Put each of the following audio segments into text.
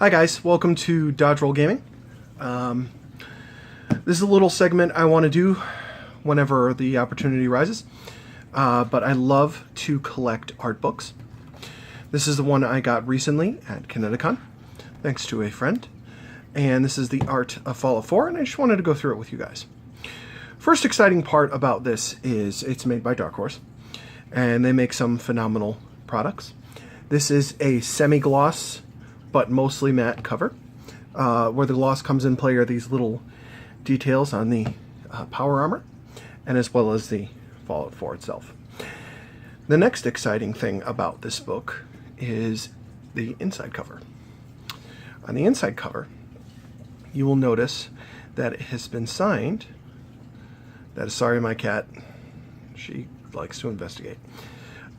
Hi guys, welcome to Dodge Roll Gaming. This is a little segment I want to do whenever the opportunity arises, but I love to collect art books. This is the one I got recently at Kineticon, thanks to a friend, and this is the art of Fallout 4, and I just wanted to go through it with you guys. First exciting part about this is it's made by Dark Horse, and they make some phenomenal products. This is a semi-gloss but mostly matte cover. Where the gloss comes in play are these little details on the power armor, and as well as the Fallout 4 itself. The next exciting thing about this book is the inside cover. On the inside cover, you will notice that it has been signed, that is sorry my cat, she likes to investigate,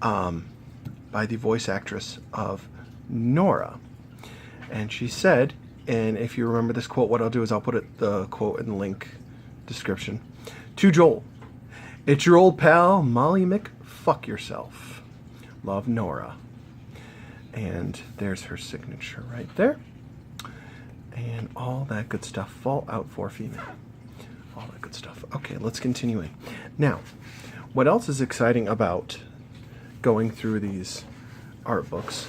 by the voice actress of Nora. And she said, and if you remember this quote, what I'll do is I'll put the quote in the link description. To Joel, it's your old pal, Molly Mick, fuck yourself. Love, Nora. And there's her signature right there. And all that good stuff. Fallout 4 female. All that good stuff. Okay, let's continue in. Now, what else is exciting about going through these art books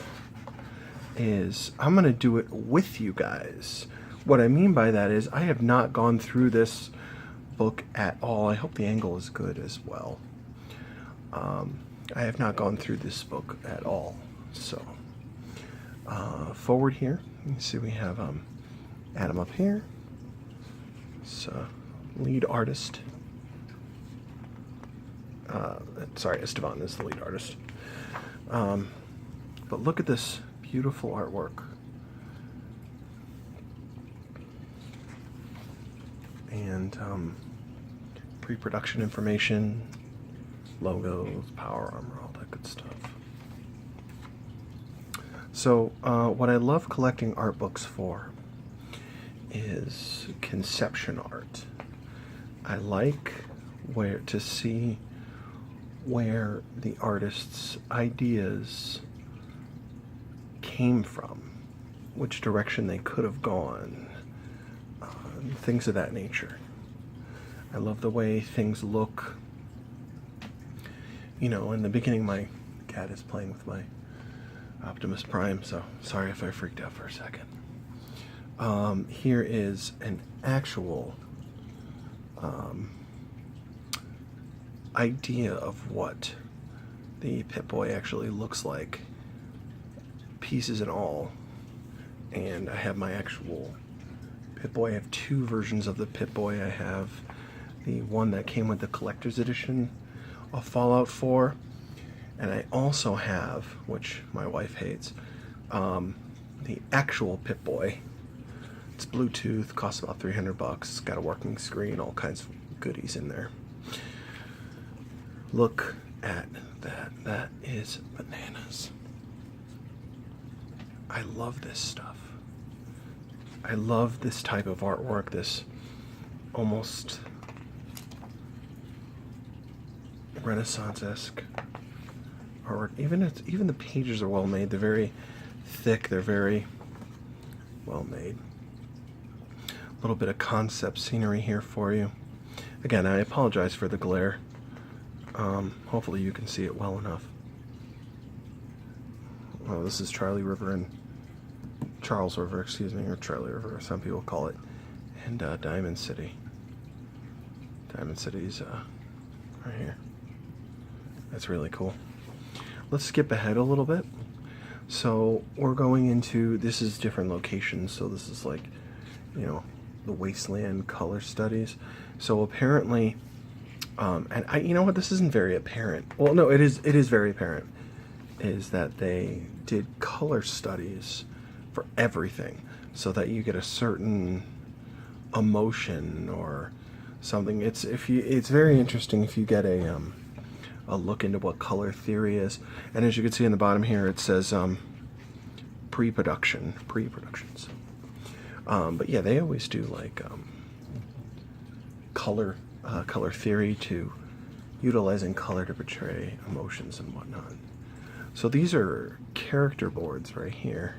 is I'm going to do it with you guys. What I mean by that is I have not gone through this book at all. I hope the angle is good as well. I have not gone through this book at all. So, forward here, you can see we have Adam up here. So, lead artist. Sorry, Esteban is the lead artist. But look at this beautiful artwork. And pre-production information, logos, power armor, all that good stuff. So what I love collecting art books for is conception art. I like to see where the artist's ideas came from, which direction they could have gone, things of that nature. I love the way things look. You know, in the beginning my cat is playing with my Optimus Prime, so sorry if I freaked out for a second. Here is an actual idea of what the Pip-Boy actually looks like, pieces and all. And I have my actual Pip-Boy. I have two versions of the Pip-Boy. I have the one that came with the collector's edition of Fallout 4, and I also have, which my wife hates, the actual Pip-Boy. It's Bluetooth, costs about $300. It's got a working screen, all kinds of goodies in there. Look at that. That is bananas. I love this stuff. I love this type of artwork, this almost Renaissance-esque artwork. Even the pages are well made. They're very thick. They're very well made. A little bit of concept scenery here for you. Again, I apologize for the glare. Hopefully you can see it well enough. Well, this is Charles River, excuse me, or Charlie River, some people call it, and Diamond City. Diamond City's right here. That's really cool. Let's skip ahead a little bit. So we're going into, this is different locations, so this is like, you know, the wasteland color studies. So apparently, and you know what, this isn't very apparent. Well, no, it is very apparent, is that they did color studies for everything so that you get a certain emotion or something. It's very interesting if you get a look into what color theory is. And as you can see in the bottom here, it says pre-productions. But yeah, they always do like color theory, to utilizing color to portray emotions and whatnot. So these are character boards right here,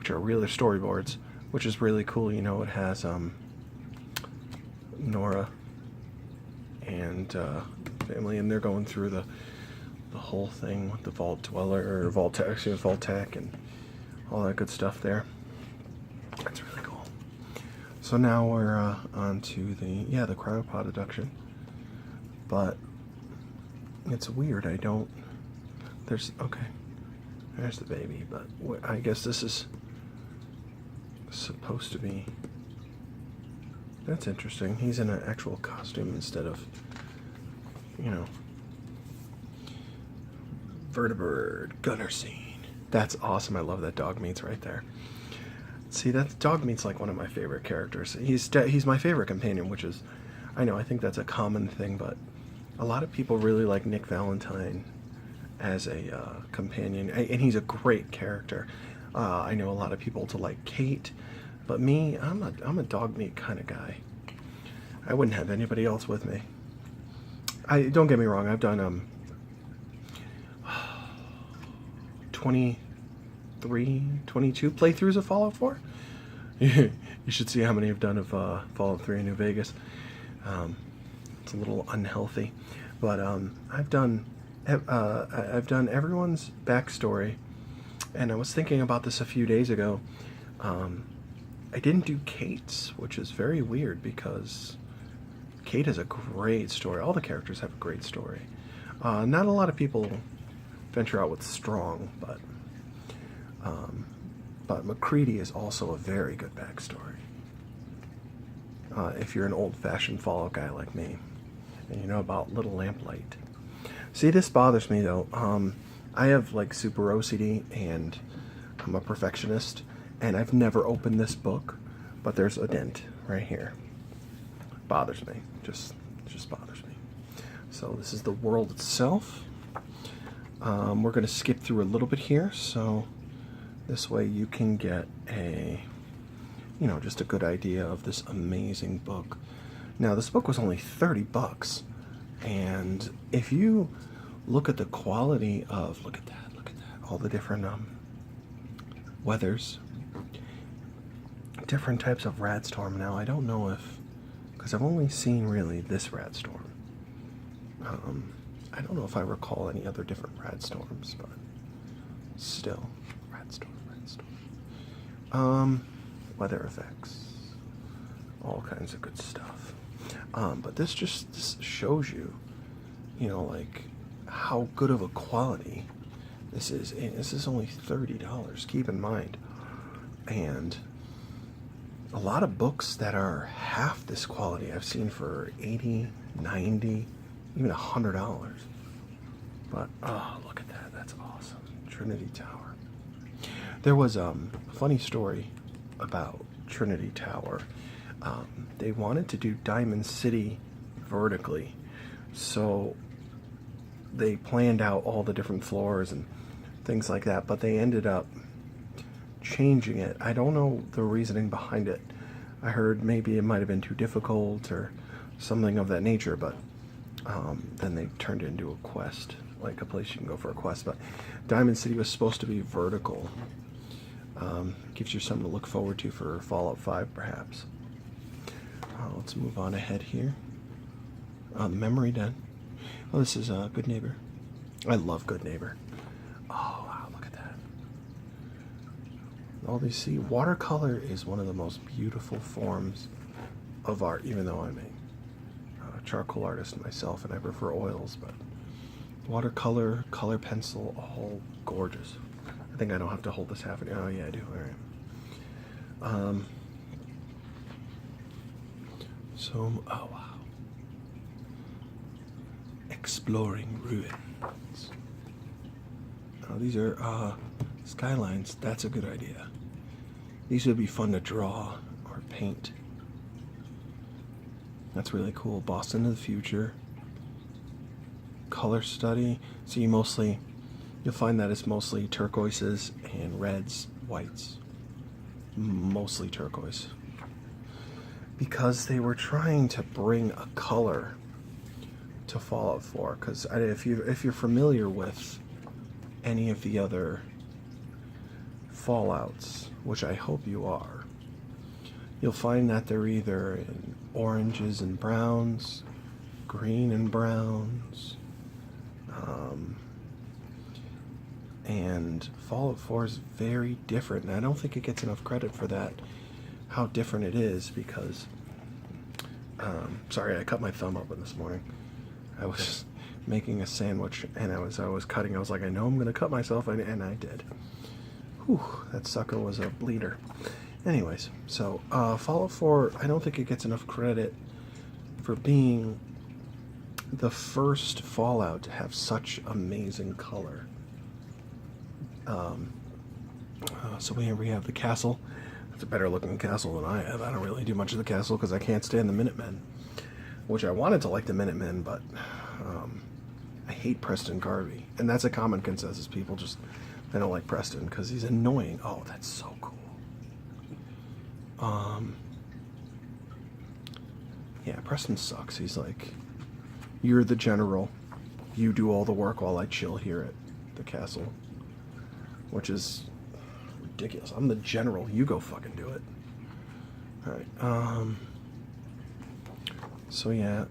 picture, real storyboards, which is really cool. You know, it has Nora and family, and they're going through the whole thing with the Vault Dweller, or Vault-Tec, and all that good stuff there. That's really cool. So now we're on to the cryopod abduction. But it's weird, there's the baby, but I guess this is supposed to be, that's interesting. He's in an actual costume instead of, you know, vertebrate gunner scene. That's awesome. I love that dog meat's right there. See, that dog meat's like one of my favorite characters. He's my favorite companion, which is, I think that's a common thing, but a lot of people really like Nick Valentine as a companion, and he's a great character. I know a lot of people to like Kate, but me, I'm a dog meat kind of guy. I wouldn't have anybody else with me. Don't get me wrong, I've done 23, 22 playthroughs of Fallout 4. You should see how many I've done of Fallout 3 in New Vegas. It's a little unhealthy, but I've done everyone's backstory, and I was thinking about this a few days ago. I didn't do Kate's, which is very weird because Kate has a great story. All the characters have a great story. Not a lot of people venture out with Strong, but McCready is also a very good backstory. If you're an old-fashioned Fallout guy like me, and you know about Little Lamplight. See, this bothers me though. I have like super OCD, and I'm a perfectionist, and I've never opened this book, but there's a dent right here. Bothers me. Just bothers me. So this is the world itself. We're going to skip through a little bit here, so this way you can get just a good idea of this amazing book. Now, this book was only $30, and if you look at the quality of, look at that, all the different weathers, different types of Radstorm. Now, I don't know if, because I've only seen really this Radstorm. I don't know if I recall any other different Radstorms, but still, Radstorm. Weather effects, all kinds of good stuff. But this shows you, like how good of a quality this is. And this is only $30, keep in mind. And a lot of books that are half this quality I've seen for $80, $90, even $100. But, oh, look at that. That's awesome. Trinity Tower. There was a funny story about Trinity Tower. They wanted to do Diamond City vertically, so they planned out all the different floors and things like that, but they ended up changing it. I don't know the reasoning behind it. I heard maybe it might have been too difficult or something of that nature, but then they turned it into a quest, like a place you can go for a quest. But Diamond City was supposed to be vertical. Gives you something to look forward to for Fallout 5, perhaps. Let's move on ahead here. The Memory Den. Oh, this is Good Neighbor. I love Good Neighbor. Oh, wow, look at that. All these, see, watercolor is one of the most beautiful forms of art, even though I'm a charcoal artist myself and I prefer oils, but watercolor, color pencil, all gorgeous. I think I don't have to hold this half. Oh, yeah, I do. All right. Oh, wow. Exploring ruins. Oh, these are skylines. That's a good idea. These would be fun to draw or paint. That's really cool. Boston of the future. Color study. So you'll find that it's mostly turquoises and reds, whites. Mostly turquoise. Because they were trying to bring a color to Fallout 4. Because if you're familiar with any of the other Fallouts, which I hope you are, you'll find that they're either in oranges and browns, green and browns, and Fallout 4 is very different, and I don't think it gets enough credit for that, how different it is, because, sorry, I cut my thumb open this morning. I was making a sandwich, and I was cutting. I was like, I know I'm going to cut myself, and I did. Whew, that sucker was a bleeder. Anyways, so Fallout 4, I don't think it gets enough credit for being the first Fallout to have such amazing color. So here we have the castle. It's a better looking castle than I have. I don't really do much of the castle because I can't stand the Minutemen, which I wanted to like the Minutemen, but I hate Preston Garvey, and that's a common consensus. People just, they don't like Preston because he's annoying. Oh, that's so cool. Yeah, Preston sucks. He's like, you're the general, you do all the work while I chill here at the castle, which is ridiculous. I'm the general, you go fucking do it. Alright, so yeah,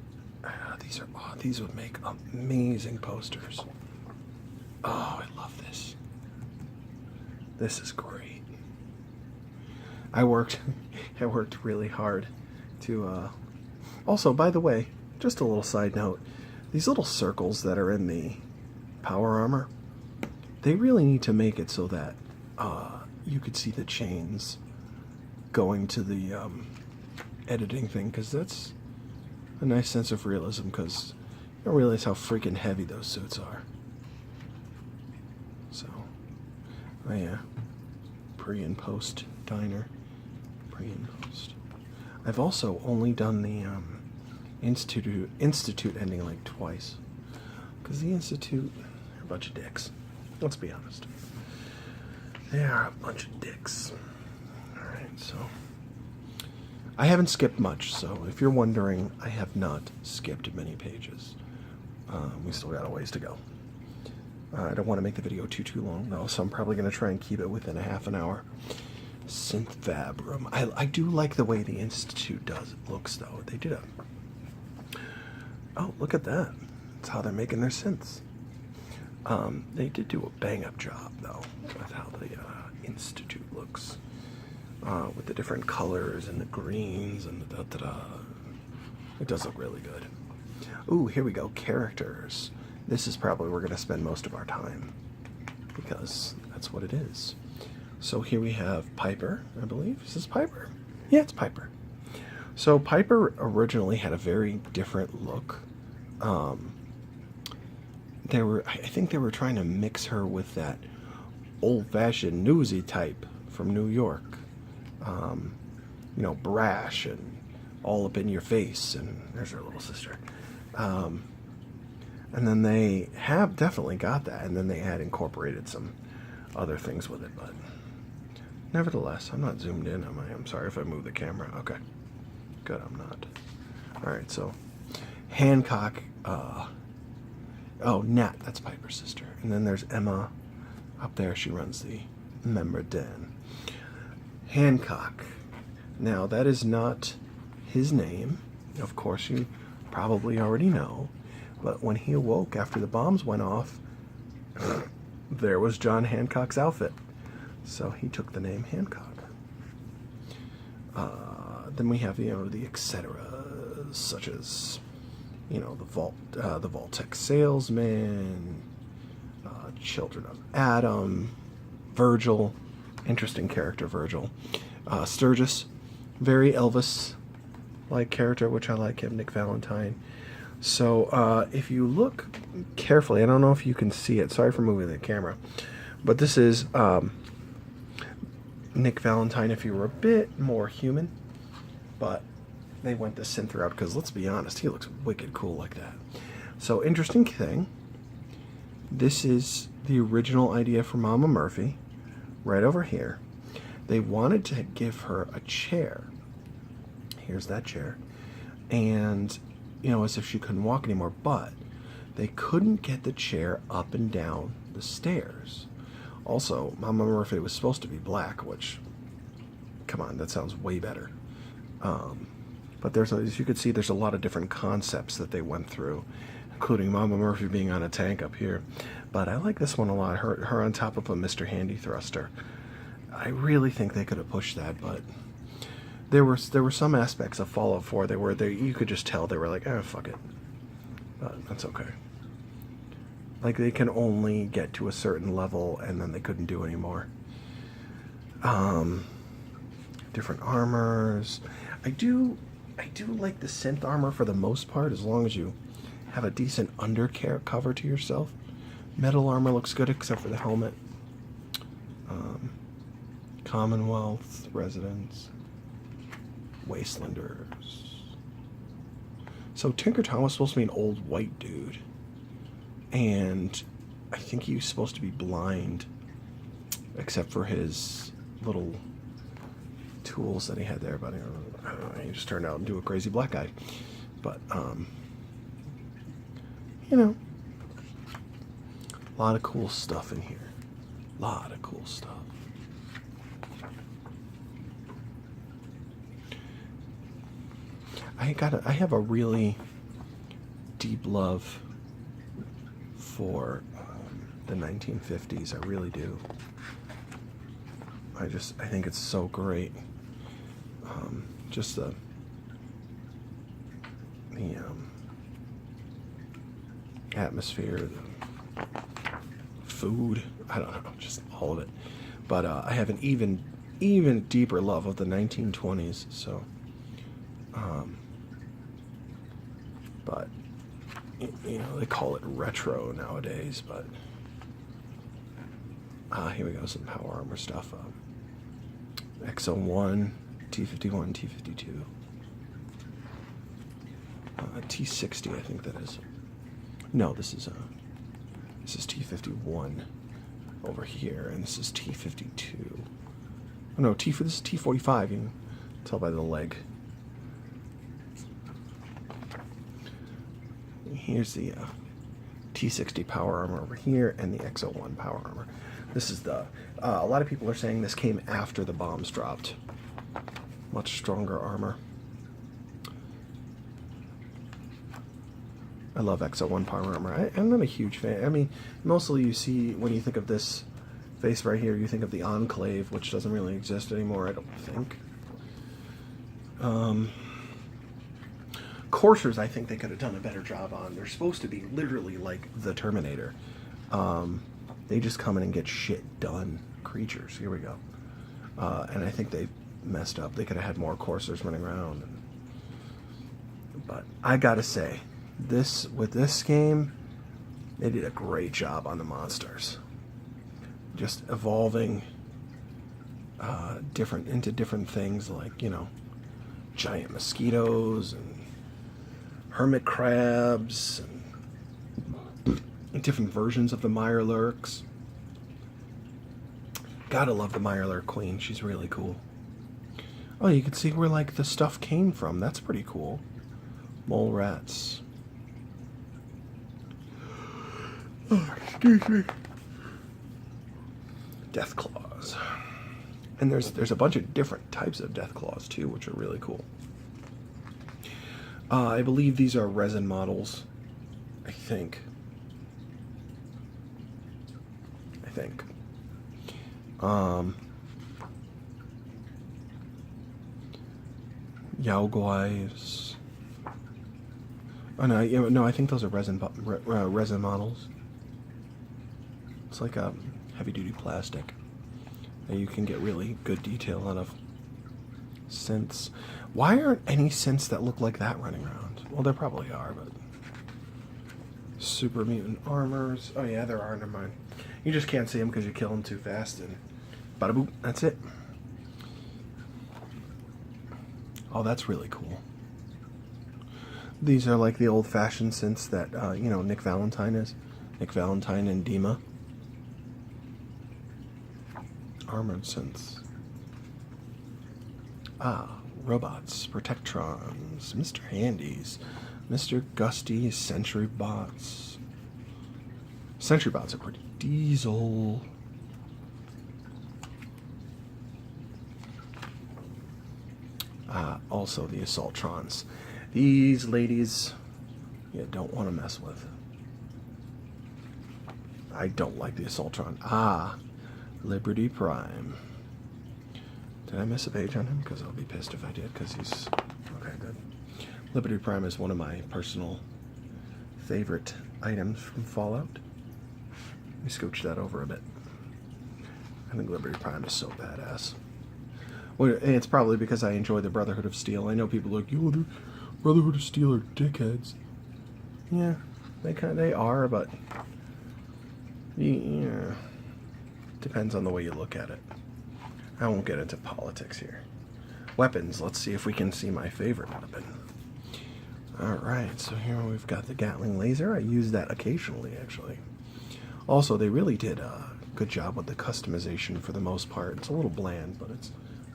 these would make amazing posters. Oh, I love this. This is great. I worked really hard to, also, by the way, just a little side note, these little circles that are in the power armor, they really need to make it so that you could see the chains going to the editing thing, because that's a nice sense of realism, because you don't realize how freaking heavy those suits are. So, oh yeah, pre and post diner, pre and post. I've also only done the Institute ending like twice, because the Institute are a bunch of dicks. Let's be honest. They are a bunch of dicks. Alright, so I haven't skipped much, so if you're wondering, I have not skipped many pages. We still got a ways to go. I don't want to make the video too long, though, so I'm probably going to try and keep it within a half an hour. Synth Fab Room. I do like the way the Institute looks, though. They did a... Oh, look at that. That's how they're making their synths. They did do a bang-up job, though, with how the Institute looks. With the different colors and the greens and the da-da-da. It does look really good. Ooh, here we go. Characters. This is probably where we're going to spend most of our time, because that's what it is. So here we have Piper, I believe. Is this Piper? Yeah, it's Piper. So Piper originally had a very different look. I think they were trying to mix her with that old-fashioned newsy type from New York. You know, brash and all up in your face, and there's her little sister. And then they have definitely got that, and then they had incorporated some other things with it, but nevertheless, I'm not zoomed in, am I? I'm sorry if I move the camera. Okay. Good, I'm not. Alright, so Hancock, oh, Nat, that's Piper's sister. And then there's Emma up there, she runs the member den. Hancock. Now, that is not his name. Of course, you probably already know. But when he awoke after the bombs went off, there was John Hancock's outfit. So he took the name Hancock. Then we have, you know, the etc., such as, you know, the Vault-Tec salesman, Children of Adam, Virgil, interesting character, Virgil, Sturgis, very Elvis-like character, which I like him, Nick Valentine. So if you look carefully, I don't know if you can see it, sorry for moving the camera, but this is Nick Valentine if you were a bit more human, but they went the synth route because, let's be honest, he looks wicked cool like that. So, interesting thing, this is the original idea for Mama Murphy, right over here. They wanted to give her a chair. Here's that chair. And, you know, as if she couldn't walk anymore, but they couldn't get the chair up and down the stairs. Also, Mama Murphy was supposed to be black, which come on, that sounds way better. But as you can see, there's a lot of different concepts that they went through, including Mama Murphy being on a tank up here. But I like this one a lot. Her on top of a Mr. Handy thruster. I really think they could have pushed that, but there were some aspects of Fallout 4 you could just tell they were like, fuck it. But that's okay. Like, they can only get to a certain level, and then they couldn't do anymore. Different armors. I do like the synth armor for the most part, as long as you have a decent undercover to yourself. Metal armor looks good, except for the helmet. Commonwealth, residents, wastelanders. So Tinker Tom was supposed to be an old white dude, and I think he was supposed to be blind, except for his little tools that he had there. But I don't know, he just turned out into a crazy black guy. But you know, a lot of cool stuff in here. A lot of cool stuff. I have a really deep love for the 1950s. I really do. I think it's so great. Just the atmosphere, the food. I don't know, just all of it. But I have an even deeper love of the 1920s. So. But they call it retro nowadays. But here we go, some power armor stuff. XO1, T51, T52, T60. I think that is. No, this is T51 over here, and this is T52. Oh no, this is T45. You can tell by the leg. Here's the T60 power armor over here, and the XO1 power armor. This is a lot of people are saying this came after the bombs dropped. Much stronger armor. I love XO1 power armor. I'm not a huge fan. I mean, mostly you see, when you think of this face right here, you think of the Enclave, which doesn't really exist anymore, I don't think. Coursers, I think they could have done a better job on. They're supposed to be literally like the Terminator. They just come in and get shit done creatures. Here we go. And I think they messed up. They could have had more coursers running around. But I gotta say, with this game, they did a great job on the monsters. Just evolving into different things, like, giant mosquitoes and hermit crabs and different versions of the Mirelurks. Gotta love the Mirelurk Queen. She's really cool. Oh, you can see where like the stuff came from. That's pretty cool. Mole rats. Oh, excuse me. Death claws. And there's a bunch of different types of death claws too, which are really cool. I believe these are resin models. I think. Yaoguais. Oh no, I think those are resin models. It's like a heavy-duty plastic that you can get really good detail out of. Synths. Why aren't any synths that look like that running around? Well, there probably are, but... Super mutant armors. Oh yeah, there are. Never mind. You just can't see them because you kill them too fast, and bada boop, that's it. Oh, that's really cool. These are like the old-fashioned synths that, Nick Valentine is. Nick Valentine and Dima. Armored synths. Robots, Protectrons, Mr. Handies, Mr. Gusty, Sentry Bots. Sentry Bots are pretty diesel. Also the Assaultrons. These ladies, you don't want to mess with. I don't like the Assaultron. Liberty Prime. Did I miss a page on him? Because I'll be pissed if I did, because he's... Okay, good. Liberty Prime is one of my personal favorite items from Fallout. Let me scooch that over a bit. I think Liberty Prime is so badass. Well, and it's probably because I enjoy the Brotherhood of Steel. I know people are like, yo, the Brotherhood of Steel are dickheads. Yeah, they are, but... Yeah, depends on the way you look at it. I won't get into politics here. Weapons, let's see if we can see my favorite weapon. Alright, so here we've got the Gatling laser. I use that occasionally, actually. Also, they really did a good job with the customization for the most part. It's a little bland, but it's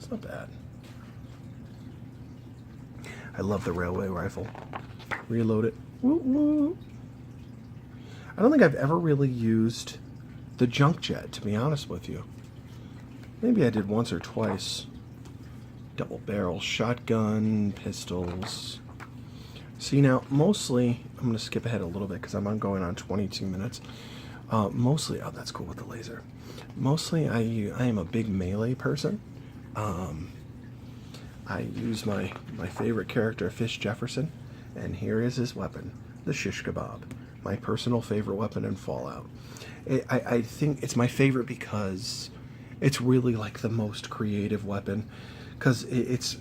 not bad. I love the railway rifle. Reload it. Woo woo. I don't think I've ever really used the junk jet, to be honest with you. Maybe I did once or twice. Double barrel shotgun, pistols. See, now, mostly, I'm going to skip ahead a little bit because I'm going on 22 minutes. Mostly, oh, that's cool with the laser. Mostly, I am a big melee person. I use my favorite character, Fish Jefferson, and here is his weapon, the shish kebab. My personal favorite weapon in Fallout. I think it's my favorite because it's really like the most creative weapon, because it's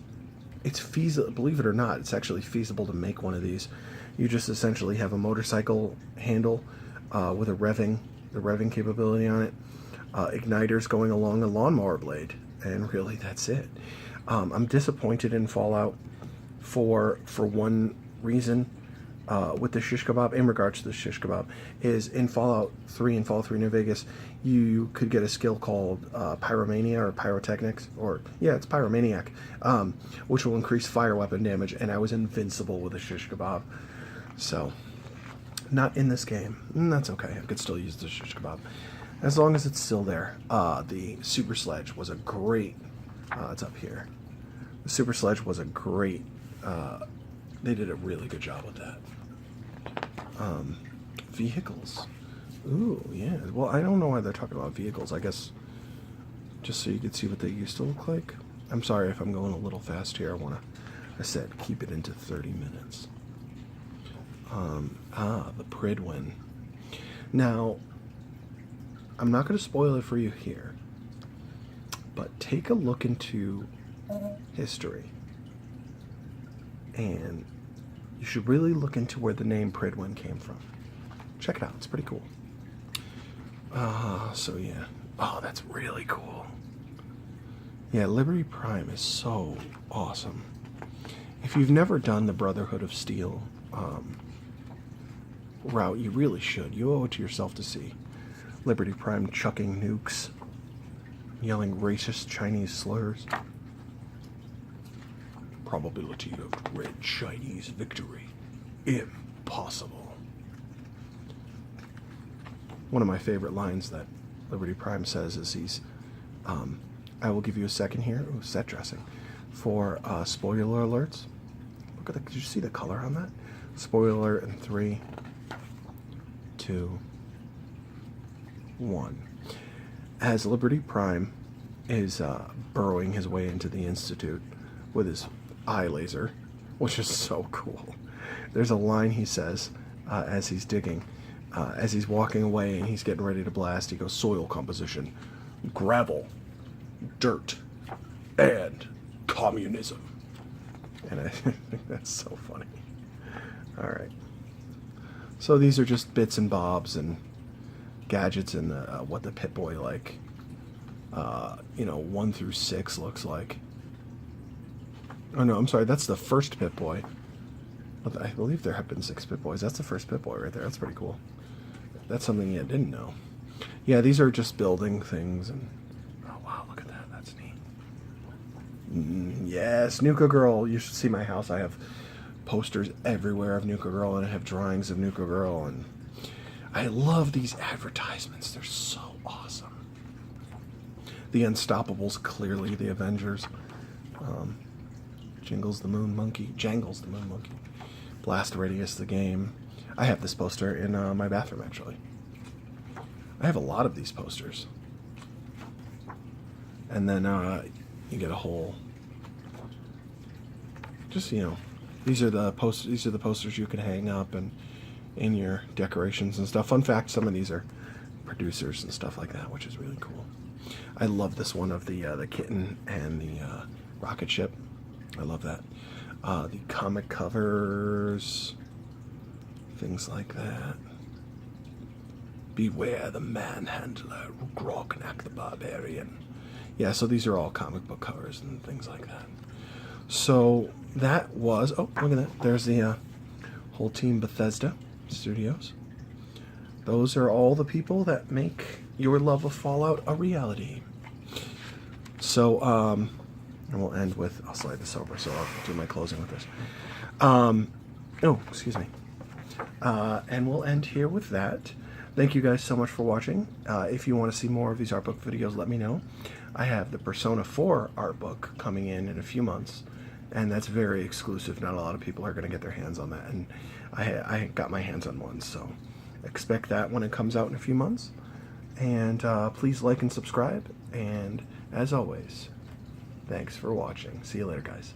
feasible. Believe it or not, it's actually feasible to make one of these. You just essentially have a motorcycle handle with the revving capability on it, igniters going along a lawnmower blade, and really that's it. I'm disappointed in Fallout for one reason. With the shish kebab, in regards to the shish kebab, is in Fallout 3 and Fallout 3 New Vegas, you could get a skill called Pyromania or Pyrotechnics, or yeah, it's Pyromaniac, which will increase fire weapon damage, and I was invincible with a shish kebab. So, not in this game. That's okay. I could still use the shish kebab as long as it's still there. The super sledge was a great. It's up here. The super sledge was a great. They did a really good job with that. Vehicles. Ooh, yeah. Well, I don't know why they're talking about vehicles. I guess just so you could see what they used to look like. I'm sorry if I'm going a little fast here. I said keep it into 30 minutes. The Pridwin. Now, I'm not going to spoil it for you here, but take a look into history. And you should really look into where the name Pridwin came from. Check it out. It's pretty cool. So yeah. Oh, that's really cool. Yeah, Liberty Prime is so awesome. If you've never done the Brotherhood of Steel route, you really should. You owe it to yourself to see Liberty Prime chucking nukes, yelling racist Chinese slurs. Probability of red Chinese victory. Impossible. One of my favorite lines that Liberty Prime says is he's, I will give you a second here. Ooh, set dressing. For spoiler alerts. Look at the, did you see the color on that? Spoiler alert in 3, 2, 1. As Liberty Prime is burrowing his way into the Institute with his eye laser, which is so cool. There's a line he says as he's digging, as he's walking away and he's getting ready to blast. He goes, soil composition, gravel, dirt, and communism. And I think that's so funny. All right. So these are just bits and bobs and gadgets and what the Pip-Boy like, 1 through 6 looks like. Oh no, I'm sorry, that's the first Pip-Boy. I believe there have been 6 Pip-Boys. That's the first Pip-Boy right there. That's pretty cool. That's something you didn't know. Yeah, these are just building things. And oh wow, look at that. That's neat. Yes, Nuka Girl. You should see my house. I have posters everywhere of Nuka Girl, and I have drawings of Nuka Girl. And I love these advertisements. They're so awesome. The Unstoppables, clearly the Avengers. Jingles the Moon Monkey. Jangles the Moon Monkey. Blast Radius the game. I have this poster in my bathroom, actually. I have a lot of these posters. And then you get a whole... Just, you know, these are the posters you can hang up and in your decorations and stuff. Fun fact, some of these are producers and stuff like that, which is really cool. I love this one of the kitten and the rocket ship. I love that. The comic covers, things like that. Beware the Manhandler, Grognak the Barbarian. Yeah, so these are all comic book covers and things like that. So that was, oh, look at that. There's the whole team Bethesda Studios. Those are all the people that make your love of Fallout a reality. So, and we'll end with, I'll slide this over so I'll do my closing with this. Oh, excuse me. And we'll end here with that. Thank you guys so much for watching. If you want to see more of these art book videos, let me know. I have the Persona 4 art book coming in a few months, and that's very exclusive. Not a lot of people are going to get their hands on that, and I got my hands on one, so expect that when it comes out in a few months. And please like and subscribe, and as always, thanks for watching. See you later, guys.